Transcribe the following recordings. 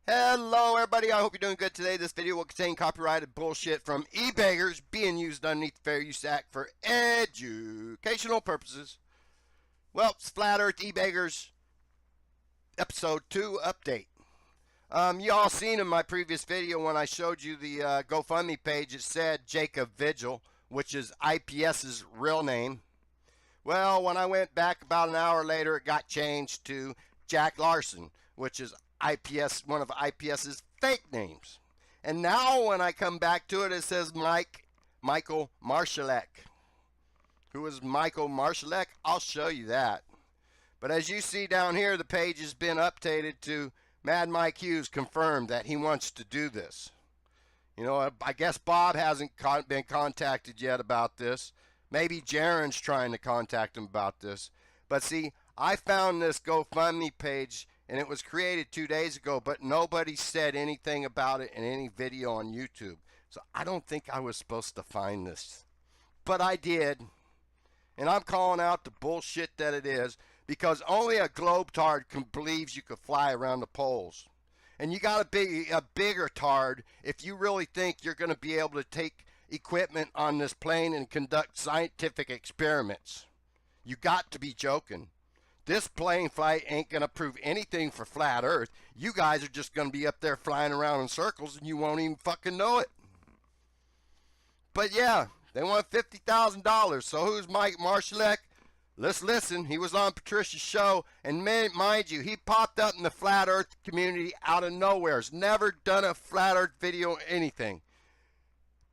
Hello everybody, I hope you're doing good today. This video will contain copyrighted bullshit from Ebeggars being used underneath the Fair Use Act for educational purposes. Well, it's Flat Earth Ebeggars episode 2 update. You all seen in my previous video when I showed you the GoFundMe page, it said Jacob Vigil, which is IPS's real name. Well, when I went back about an hour later, it got changed to Jack Larson, which is IPS, one of IPS's fake names. And now when I come back to it, it says Michael Marshallek. Who is Michael Marshallek? I'll show you that. But as you see down here, the page has been updated to Mad Mike Hughes confirmed that he wants to do this. You know, I guess Bob hasn't been contacted yet about this. Maybe Jaron's trying to contact him about this. But see, I found this GoFundMe page and it was created 2 days ago, but nobody said anything about it in any video on YouTube. So I don't think I was supposed to find this. But I did. And I'm calling out the bullshit that it is, because only a globetard believes you could fly around the poles. And you got to be a bigger tard if you really think you're going to be able to take equipment on this plane and conduct scientific experiments. You got to be joking. This plane flight ain't going to prove anything for flat Earth. You guys are just going to be up there flying around in circles and you won't even fucking know it. But yeah, they want $50,000. So who's Mike Marshallek? Let's listen. He was on Patricia's show, and mind you, he popped up in the flat Earth community out of nowhere. Has never done a flat Earth video or anything.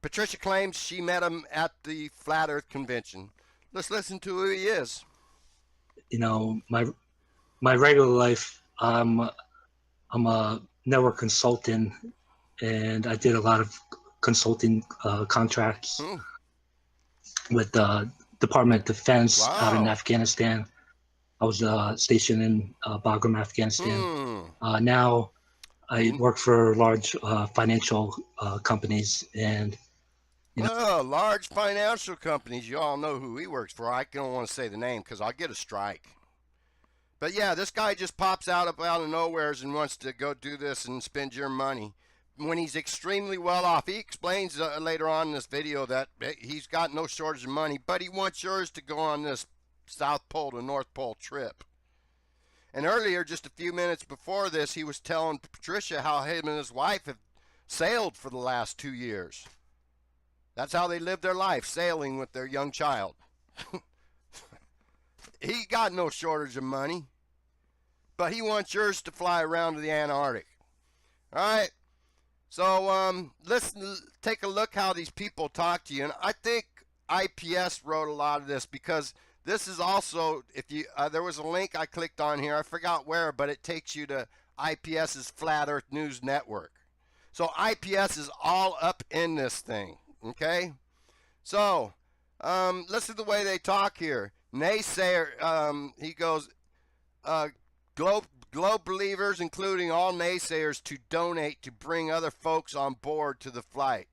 Patricia claims she met him at the flat Earth convention. Let's listen to who he is. You know, my regular life, I'm a network consultant, and I did a lot of consulting contracts with the Department of Defense out in Afghanistan. I was stationed in Bagram, Afghanistan. Now I work for large financial companies, and large financial companies. You all know who he works for. I don't want to say the name because I'll get a strike. But yeah, this guy just pops out of nowheres and wants to go do this and spend your money when he's extremely well off. He explains later on in this video that he's got no shortage of money, but he wants yours to go on this South Pole to North Pole trip. And earlier, just a few minutes before this, he was telling Patricia how him and his wife have sailed for the last 2 years. That's how they live their life, sailing with their young child. He got no shortage of money, but he wants yours to fly around to the Antarctic. All right. So listen, take a look how these people talk to you. And I think IPS wrote a lot of this, because this is also, if you there was a link I clicked on here, I forgot where, but it takes you to IPS's Flat Earth News Network. So IPS is all up in this thing. Okay, so listen to the way they talk here. Naysayer, he goes, globe believers, including all naysayers, to donate to bring other folks on board to the flight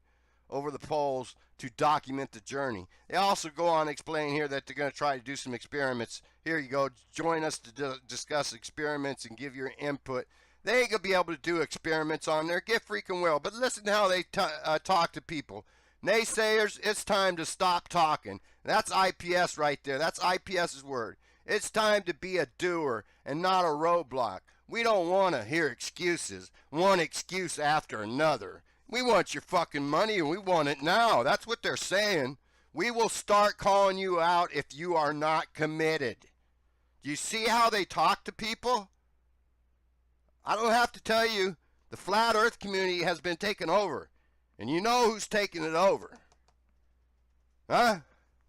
over the poles to document the journey. They also go on to explain here that they're going to try to do some experiments. Here you go. Join us to discuss experiments and give your input. They ain't going to be able to do experiments on there. Get freaking well. But listen to how they talk to people. Naysayers, it's time to stop talking. That's IPS right there. That's IPS's word. It's time to be a doer and not a roadblock. We don't want to hear excuses, one excuse after another. We want your fucking money and we want it now. That's what they're saying. We will start calling you out if you are not committed. Do you see how they talk to people? I don't have to tell you, the flat Earth community has been taken over. And you know who's taking it over. Huh?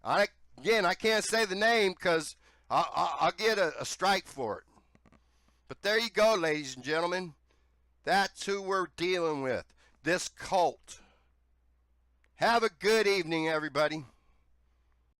I can't say the name because I'll get a strike for it. But there you go, ladies and gentlemen. That's who we're dealing with. This cult. Have a good evening, everybody.